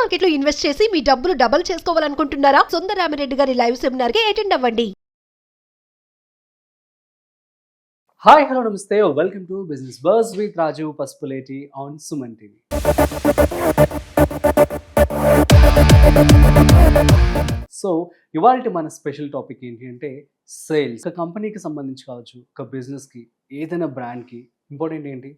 Market లో invest చేసి మీ డబ్బులు డబుల్ చేసుకోవాలనుకుంటున్నారా? సుందరరామిరెడ్డి గారి లైవ్ సెమినార్ కి అటెండ్ అవ్వండి. Hi hello namaste welcome to business bus with Rajeev Pasupuleti on Suman TV. So ఇవాళ మన స్పెషల్ టాపిక్ ఏంటి అంటే సేల్స్. ఒక కంపెనీకి సంబంధించి కావచ్చు, ఒక బిజినెస్కి, ఏదైనా బ్రాండ్కి ఇంపార్టెంట్ ఏంటి?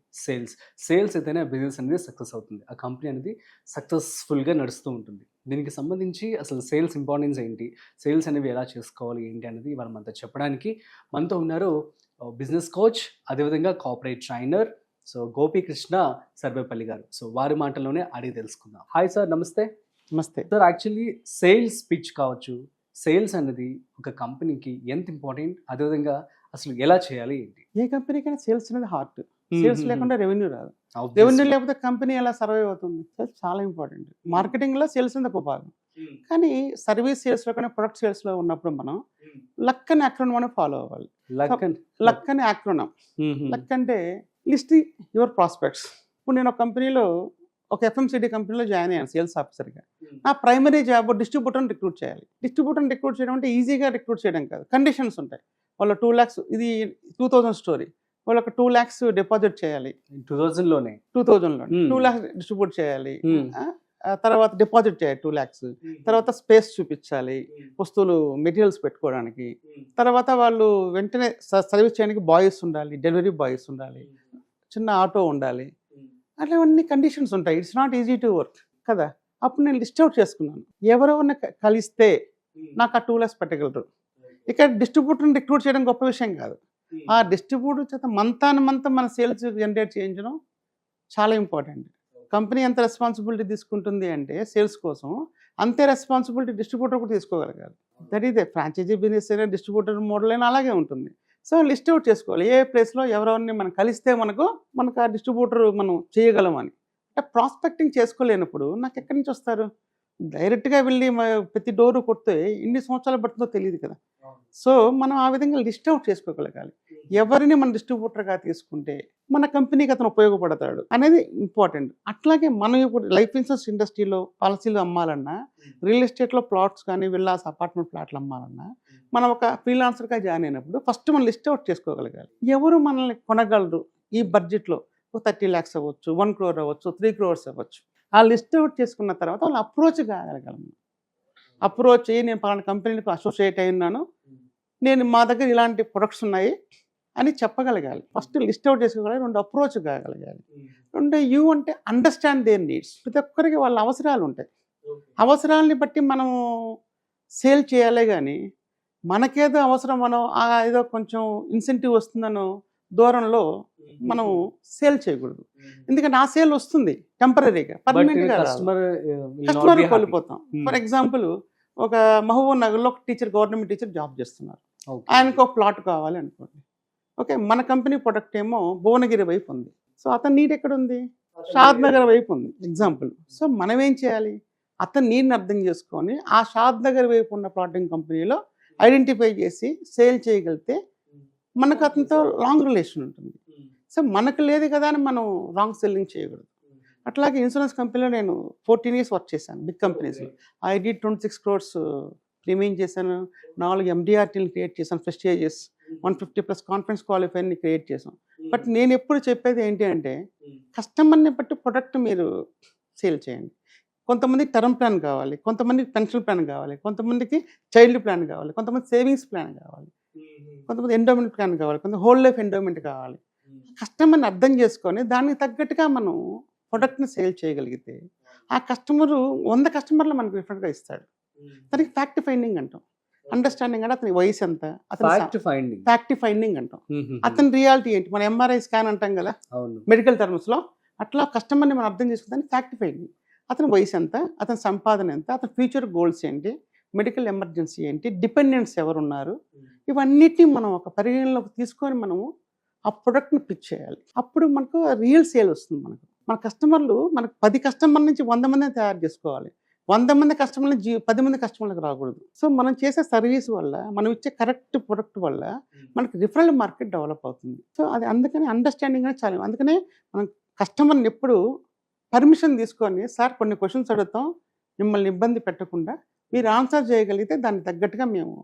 సేల్స్ అయితేనే బిజినెస్ అనేది సక్సెస్ అవుతుంది, ఆ కంపెనీ అనేది సక్సెస్ఫుల్గా నడుస్తూ ఉంటుంది. దీనికి సంబంధించి అసలు సేల్స్ ఇంపార్టెన్స్ ఏంటి, సేల్స్ అనేవి ఎలా చేసుకోవాలి ఏంటి అనేది ఇవాళ మనతో చెప్పడానికి మనతో ఉన్నారు బిజినెస్ కోచ్, అదేవిధంగా కార్పొరేట్ ట్రైనర్ గోపీకృష్ణ సర్వేపల్లి గారు. సో వారి మాటల్లోనే అడిగి తెలుసుకుందాం. హాయ్ సార్, నమస్తే. నమస్తే సార్, యాక్చువల్లీ సేల్స్ పిచ్ కావచ్చు, సేల్స్ అనేది ఒక కంపెనీకి ఎంత ఇంపార్టెంట్, అదేవిధంగా అసలు ఎలా చేయాలి ఏంటి? ఏ కంపెనీకైనా సేల్స్ అనేది హార్ట్. సేల్స్ లేకుండా రెవెన్యూ రాదు. రెవెన్యూ లేకపోతే కంపెనీ ఎలా సర్వైవ్ అవుతుంది? సేల్స్ చాలా ఇంపార్టెంట్. మార్కెటింగ్ లో సేల్స్ అనేది ఒక భాగం, కానీ సర్వీస్ సేల్స్ లో కానీ ప్రొడక్ట్ సేల్స్ లో ఉన్నప్పుడు మనం లక్ అనే యాక్రోనిమ్ మనం ఫాలో అవ్వాలి. లక్ అనే యాక్రోనిమ్. లక్ అంటే లిస్ట్ యువర్ ప్రాస్పెక్ట్స్. ఇప్పుడు నేను ఒక కంపెనీలో, ఒక FMCD కంపెనీలో జాయిన్ అయ్యాను సేల్స్ ఆఫీసర్గా. నా ప్రైమరీ జాబ్ డిస్ట్రిబ్యూటర్ని రిక్రూట్ చేయాలి. డిస్ట్రిబ్యూటర్ని రిక్రూట్ చేయడం అంటే ఈజీగా రిక్రూట్ చేయడం కాదు, కండిషన్స్ ఉంటాయి. వాళ్ళ 2 lakhs, ఇది 2000 స్టోరీ, వాళ్ళకి 2 lakhs డిపాజిట్ చేయాలి. 2000లోనే 2 lakhs డిస్ట్రిబ్యూట్ చేయాలి. తర్వాత డిపాజిట్ చేయాలి 2 lakhs. తర్వాత స్పేస్ చూపించాలి, వస్తువులు మెటీరియల్స్ పెట్టుకోవడానికి. తర్వాత వాళ్ళు వెంటనే సర్వీస్ చేయడానికి బాయ్స్ ఉండాలి, డెలివరీ బాయ్స్ ఉండాలి, చిన్న ఆటో ఉండాలి. అట్లా అన్ని కండిషన్స్ ఉంటాయి. It's not easy to work కదా. అప్పుడు నేను లిస్ట్ అవుట్ చేసుకున్నాను, ఎవరెవరిని కలిస్తే నాకు ఆ 2 lakhs పెట్టగలరు. ఇక్కడ డిస్ట్రిబ్యూటర్ని రిక్రూట్ చేయడం గొప్ప విషయం కాదు. ఆ డిస్ట్రిబ్యూటర్ చేత మంత్ మన సేల్స్ జనరేట్ చేయించడం చాలా ఇంపార్టెంట్. కంపెనీ ఎంత రెస్పాన్సిబిలిటీ తీసుకుంటుంది అంటే సేల్స్ కోసం, అంతే రెస్పాన్సిబిలిటీ డిస్ట్రిబ్యూటర్ కూడా తీసుకోగలగాలి. దట్ ఈస్ ఫ్రాంచైజీ బిజినెస్ అయినా డిస్ట్రిబ్యూటర్ మోడల్ అయినా అలాగే ఉంటుంది. సో లిస్ట్ అవుట్ చేసుకోవాలి, ఏ ప్లేస్లో ఎవరెవరిని మనం కలిస్తే మనకు ఆ డిస్ట్రిబ్యూటర్ మనం చేయగలమని. అంటే ప్రాస్పెక్టింగ్ చేసుకోలేనప్పుడు నాకు ఎక్కడి నుంచి వస్తారు? డైరెక్ట్గా వెళ్ళి ప్రతి డోరు కొడితే ఎన్ని సంవత్సరాలు పడుతుందో తెలియదు కదా. సో మనం ఆ విధంగా లిస్ట్ అవుట్ చేసుకోగలగాలి. ఎవరిని మన డిస్ట్రిబ్యూటర్గా తీసుకుంటే మన కంపెనీకి అతను ఉపయోగపడతాడు అనేది ఇంపార్టెంట్. అట్లాగే మనం ఇప్పుడు లైఫ్ ఇన్సూరెన్స్ ఇండస్ట్రీలో పాలసీలు అమ్మాలన్నా, రియల్ ఎస్టేట్లో ప్లాట్స్ కానీ విల్లాస్ అపార్ట్మెంట్ ప్లాట్లు అమ్మాలన్నా, మనం ఒక ఫ్రీలాన్సర్గా జాయిన్ అయినప్పుడు ఫస్ట్ మనం లిస్ట్ అవుట్ చేసుకోగలగాలి. ఎవరు మనల్ని కొనగలరు ఈ బడ్జెట్లో? 30 lakhs అవ్వచ్చు, 1 crore అవ్వచ్చు, 3 crores అవ్వచ్చు. ఆ లిస్ట్ అవుట్ చేసుకున్న తర్వాత వాళ్ళు అప్రోచ్ కాగలగలము. అప్రోచ్ అయ్యి, నేను పలానా కంపెనీకి అసోసియేట్ అయి ఉన్నాను, నేను మా దగ్గర ఇలాంటి ప్రొడక్ట్స్ ఉన్నాయి అని చెప్పగలగాలి. ఫస్ట్ లిస్ట్ అవుట్ చేసుకోగలగాలి. 2 అప్రోచ్ కాగలగాలి. 2 యూ అంటే అండర్స్టాండ్ దేర్ నీడ్స్. ప్రతి ఒక్కరికి వాళ్ళ అవసరాలు ఉంటాయి. అవసరాలని బట్టి మనం సేల్ చేయాలి, కానీ మనకేదో అవసరం మనం ఏదో కొంచెం ఇన్సెంటివ్ వస్తుందనో దూరంలో మనం సేల్ చేయకూడదు. ఎందుకంటే ఆ సేల్ వస్తుంది టెంపరీగా, పర్మనెంట్గా కస్టమర్ కోల్పోతాం. ఫర్ ఎగ్జాంపుల్, ఒక మహబూబ్ నగర్లో ఒక టీచర్, గవర్నమెంట్ టీచర్ జాబ్ చేస్తున్నారు. ఆయనకు ఒక ప్లాట్ కావాలి అనుకోండి. ఓకే, మన కంపెనీ ప్రొడక్ట్ ఏమో భువనగిరి వైపు ఉంది. సో అతని నీడ్ ఎక్కడ ఉంది? షాద్ నగర్ వైపు ఉంది ఎగ్జాంపుల్. సో మనం ఏం చేయాలి? అతని నీడ్ని అర్థం చేసుకొని ఆ షాద్ నగర్ వైపు ఉన్న ప్లాటింగ్ కంపెనీలో ఐడెంటిఫై చేసి సేల్ చేయగలిగితే మనకు అతనితో లాంగ్ రిలేషన్ ఉంటుంది. సో మనకు లేదు కదా అని మనం రాంగ్ సెల్లింగ్ చేయకూడదు. అట్లాగే ఇన్సూరెన్స్ కంపెనీలో నేను 14 years వర్క్ చేశాను, బిగ్ కంపెనీస్లో. ఐ డి 26 crores ప్రీమియం చేశాను, 4 MDRTలు క్రియేట్ చేశాను, ప్రెస్టీజియస్ 150+ కాన్ఫరెన్స్ క్వాలిఫైర్ని క్రియేట్ చేశాను. బట్ నేను ఎప్పుడు చెప్పేది ఏంటి అంటే, కస్టమర్ని బట్టి ప్రొడక్ట్ మీరు సేల్ చేయండి. కొంతమందికి టర్మ్ ప్లాన్ కావాలి, కొంతమందికి పెన్షన్ ప్లాన్ కావాలి, కొంతమందికి చైల్డ్ ప్లాన్ కావాలి, కొంతమంది సేవింగ్స్ ప్లాన్ కావాలి, కొంతమంది ఎండోమెంట్ ప్లాన్ కావాలి, కొంతమంది హోల్ లైఫ్ ఎండోమెంట్ కావాలి. కస్టమర్ని అర్థం చేసుకొని దానికి తగ్గట్టుగా మనం ప్రొడక్ట్ని సేల్ చేయగలిగితే ఆ కస్టమరు 100 customers మనకు డిఫరెంట్గా ఇస్తాడు. దానికి ఫ్యాక్ట్ ఫైండింగ్ అంటాం. అండర్స్టాండింగ్ అంటే అతని వయసు ఎంత, ఫ్యాక్ట్ ఫైండింగ్ అంటాం. అతని రియాలిటీ ఏంటి, మన MRI స్కాన్ అంటాం కదా మెడికల్ టర్మ్స్లో. అట్లా కస్టమర్ని మనం అర్థం చేసుకుంటే ఫ్యాక్ట్ ఫైండింగ్. అతని వయసు ఎంత, అతని సంపాదన ఎంత, అతని ఫ్యూచర్ గోల్స్ ఏంటి, మెడికల్ ఎమర్జెన్సీ ఏంటి, డిపెండెంట్స్ ఎవరున్నారు, ఇవన్నిటిని మనం ఒక పరిగణలోకి తీసుకొని మనము ఆ ప్రొడక్ట్ని పిచ్ చేయాలి. అప్పుడు మనకు రియల్ సేల్ వస్తుంది. మన కస్టమర్లు, మనకు 10 customers నుంచి 100 మందిని తయారు చేసుకోవాలి. 100 మంది కస్టమర్లు 10 మంది కస్టమర్లకు రాకూడదు. సో మనం చేసే సర్వీస్ వల్ల, మనం ఇచ్చే కరెక్ట్ ప్రొడక్ట్ వల్ల మనకి రిఫరల్ మార్కెట్ డెవలప్ అవుతుంది. సో అది అందుకని అండర్స్టాండింగ్ అనేది చాలా. అందుకనే మనం కస్టమర్ని ఎప్పుడు పర్మిషన్ తీసుకొని, సార్ కొన్ని క్వశ్చన్స్ అడుగుతాం, మిమ్మల్ని ఇబ్బంది పెట్టకుండా మీరు ఆన్సర్ చేయగలిగితే దానికి తగ్గట్టుగా మేము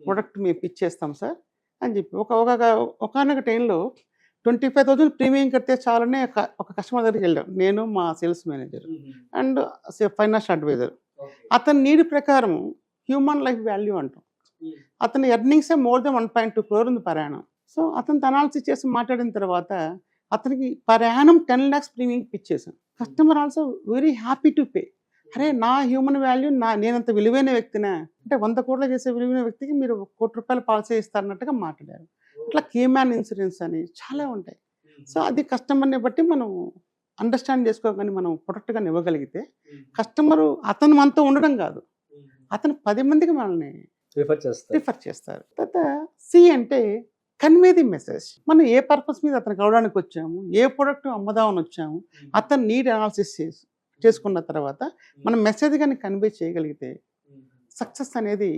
ప్రొడక్ట్ మేము పిచ్ చేస్తాం సార్ అని చెప్పి ఒకనొక టైంలో 25,000 ప్రీమియం కడితే చాలనే ఒక కస్టమర్ దగ్గరికి వెళ్ళాం, నేను మా sales manager and financial adviser. అతని నీడి ప్రకారం హ్యూమన్ లైఫ్ వాల్యూ అంటాం, అతని ఎర్నింగ్సే మోర్ దెన్ 1.2 crore ఉంది పర్ యానం. సో అతను అనాలిసిస్ చేసి మాట్లాడిన తర్వాత అతనికి per annum 10 lakhs premium pitch చేశాను. Customer also very happy to pay. అరే నా హ్యూమన్ వాల్యూ నేనంత విలువైన వ్యక్తినా అంటే 100 కోట్లు చేసే విలువైన వ్యక్తికి మీరు 1 కోటి రూపాయల పాలసీ ఇస్తారన్నట్టుగా మాట్లాడారు. అట్లా కేమ్యాన్ ఇన్సూరెన్స్ అని చాలా ఉంటాయి. సో అది కస్టమర్ని బట్టి మనం అండర్స్టాండ్ చేసుకోగానే మనం ప్రొడక్ట్గా ఇవ్వగలిగితే కస్టమరు అతను మనతో ఉండడం కాదు, అతను 10 మందికి మనల్ని రిఫర్ చేస్తారు. తర్వాత సి అంటే కన్వే ది మెసేజ్. మనం ఏ పర్పస్ మీద అతనికి అవడానికి వచ్చాము, ఏ ప్రొడక్ట్ అమ్మదామని వచ్చాము, అతను నీడ్ అనాలిసిస్ చేసుకున్న తర్వాత మనం మెసేజ్ కానీ కన్వే చేయగలిగితే సక్సెస్ అనేది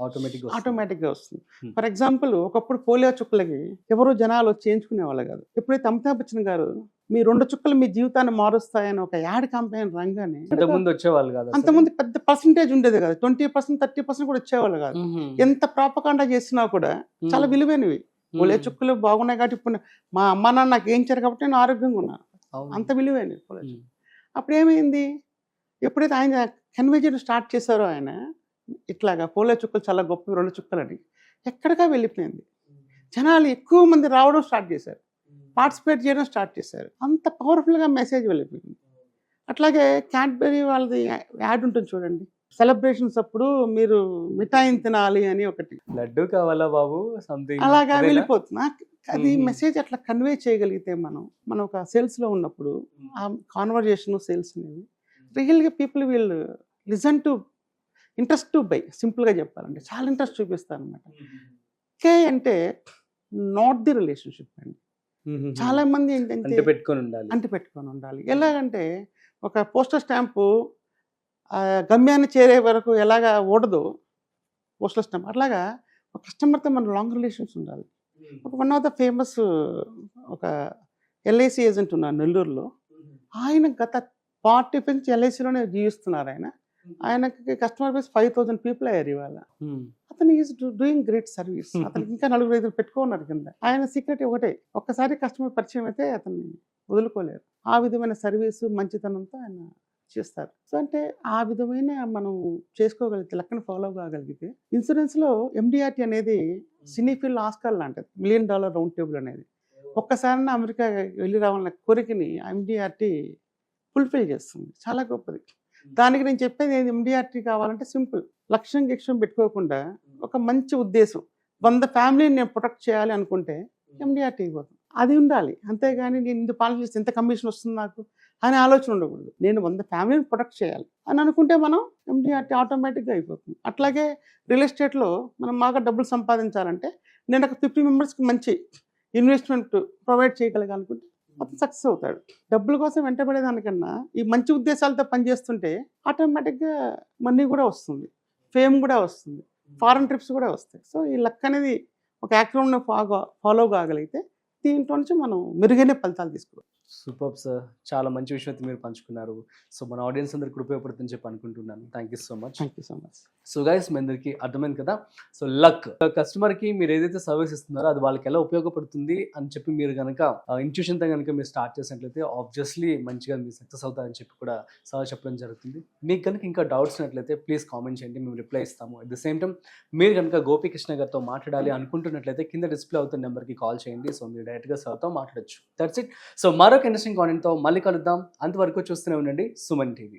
ఆటోమేటిక్గా వస్తుంది. ఫర్ ఎగ్జాంపుల్ ఒకప్పుడు పోలియో చుక్కలకి ఎవరు జనాలు చేయించుకునే వాళ్ళు కాదు. ఎప్పుడైతే అమితాబ్ బచ్చన్ గారు మీ 2 చుక్కలు మీ జీవితాన్ని మారుస్తాయని ఒక యాడ్ క్యాంపెయిన్ రంగానే అంతకుముందు పెద్ద పర్సంటేజ్ ఉండేది కాదు, 20%, 30% కూడా వచ్చేవాళ్ళు కాదు. ఎంత ప్రాపకాండా చేసినా కూడా చాలా విలువైనవి. పోలియో చుక్కలు బాగున్నాయి కాబట్టి ఇప్పుడు మా అమ్మ నాన్న నాకు వేయించారు కాబట్టి నేను ఆరోగ్యంగా ఉన్నాను, అంత విలువైనవి పోలియో చుక్కలు. అప్పుడు ఏమైంది, ఎప్పుడైతే ఆయన కన్వే చేయడం స్టార్ట్ చేశారో ఆయన ఇట్లాగా పోలియో చుక్కలు చాలా గొప్ప 2 చుక్కలని ఎక్కడికా వెళ్ళిపోయింది. జనాలు ఎక్కువ మంది రావడం స్టార్ట్ చేశారు, పార్టిసిపేట్ చేయడం స్టార్ట్ చేశారు. అంత పవర్ఫుల్గా మెసేజ్ వెళ్ళిపోయింది. అట్లాగే క్యాడ్బరీ వాళ్ళది యాడ్ ఉంటుంది చూడండి, సెలబ్రేషన్స్ అప్పుడు మీరు మిఠాయిని తినాలి అని ఒకటి, లడ్డు కావాలా బాబు సంథింగ్ అలాగా వెళ్ళిపోతుంది. అది మెసేజ్ అట్లా కన్వే చేయగలిగితే మనం ఒక సేల్స్లో ఉన్నప్పుడు ఆ కాన్వర్జేషన్ సేల్స్ అనేవి రియల్గా people will listen to interest to buy. సింపుల్గా చెప్పాలంటే చాలా ఇంట్రెస్ట్ చూపిస్తారు అనమాట. కే అంటే నాట్ ది రిలేషన్షిప్ అండి. చాలా మంది ఏంటంటే అంటి పెట్టుకొని ఉండాలి. ఎలాగంటే ఒక పోస్టల్ స్టాంపు గమ్యాన్ని చేరే వరకు ఎలాగా ఓడదు పోస్టల్ స్టాంప్, అట్లాగా ఒక కస్టమర్తో మన లాంగ్ రిలేషన్స్ ఉండాలి. ఒక వన్ ఆఫ్ ద ఫేమస్ ఒక ఎల్ఐసి ఏజెంట్ ఉన్నారు నెల్లూరులో. ఆయన గత 40 నుంచి ఎల్ఐసిలోనే జీవిస్తున్నారు. ఆయనకి కస్టమర్ బేస్ 5,000 పీపుల్ అయ్యారు ఇవాళ. అతను ఈజ్ డూయింగ్ గ్రేట్ సర్వీస్. అతనికి ఇంకా 4-5 పెట్టుకున్నారు కింద. ఆయన సీక్రెట్ ఒకటే, ఒక్కసారి కస్టమర్ పరిచయం అయితే అతన్ని వదులుకోలేరు. ఆ విధమైన సర్వీసు మంచితనంతో ఆయన చేస్తారు. సో అంటే ఆ విధమైన మనం చేసుకోగలిగితే, లెక్కను ఫాలో కాగలిగితే, ఇన్సూరెన్స్లో MDRT అనేది సినీఫిల్ ఆస్కార్ లాంటిది, $1 million రౌండ్ టేబుల్ అనేది. ఒక్కసారి అమెరికా వెళ్ళి రావాలన్న కోరికని MDRT ఫుల్ఫిల్ చేస్తుంది, చాలా గొప్పది. దానికి నేను చెప్పేది MDRT కావాలంటే సింపుల్, లక్ష్యం పెట్టుకోకుండా ఒక మంచి ఉద్దేశం, 100 ఫ్యామిలీని నేను ప్రొటెక్ట్ చేయాలి అనుకుంటే MDRT ఇవ్వదు, అది ఉండాలి. అంతేగాని నేను ఇంత పాలన చేస్తే ఎంత కమిషన్ వస్తుంది నాకు అనే ఆలోచన ఉండకూడదు. నేను 100 ఫ్యామిలీని ప్రొటెక్ట్ చేయాలి అని అనుకుంటే మనం MDRT ఆటోమేటిక్గా అయిపోతుంది. అట్లాగే రియల్ ఎస్టేట్లో మనం బాగా డబ్బులు సంపాదించాలంటే నేను ఒక 50 మెంబర్స్కి మంచి ఇన్వెస్ట్మెంట్ ప్రొవైడ్ చేయగలగాలనుకుంటే అతను సక్సెస్ అవుతాడు. డబ్బుల కోసం వెంటబడేదానికన్నా ఈ మంచి ఉద్దేశాలతో పనిచేస్తుంటే ఆటోమేటిక్గా మనీ కూడా వస్తుంది, ఫేమ్ కూడా వస్తుంది, ఫారెన్ ట్రిప్స్ కూడా వస్తాయి. సో ఈ లక్ అనేది ఒక యాక్టివ్ని ఫాలో కాగలిగితే దీంట్లో నుంచి మనం మెరుగైన ఫలితాలు తీసుకోవాలి. సూపర్ సార్, చాలా మంచి విషయం అయితే మీరు పంచుకున్నారు. సో మన ఆడియన్స్ అందరికి ఉపయోగపడుతుందని చెప్పి అనుకుంటున్నాను. Thank you so much. So guys, మీ అందరికీ అర్థమైంది కదా. సో లక్, కస్టమర్కి మీరు ఏదైతే సర్వీస్ ఇస్తున్నారో అది వాళ్ళకి ఎలా ఉపయోగపడుతుంది అని చెప్పి మీరు కనుక ఇంట్యూషన్తో కనుక మీరు స్టార్ట్ చేసినట్లయితే ఆబ్వియస్లీ మంచిగా మీరు సక్సెస్ అవుతారని చెప్పి కూడా సార్ చెప్పడం జరుగుతుంది. మీకు కనుక ఇంకా డౌట్స్ ఉన్నట్లయితే ప్లీజ్ కామెంట్ చేయండి, మేము రిప్లై ఇస్తాము. అట్ ద సేమ్ టైం మీరు కనుక గోపీకృష్ణ గారితో మాట్లాడాలి అనుకుంటున్నట్లయితే కింద డిస్ప్లే అవుతున్న నెంబర్కి కాల్ చేయండి. సో మీరు డైరెక్ట్గా సార్తో మాట్లాడచ్చు. That's it. సో మరొక ఇంట్రెస్టింగ్ కాంటెంట్తో మళ్ళీ కలుద్దాం. అంతవరకు చూస్తూనే ఉండండి సుమన్ టీవీ.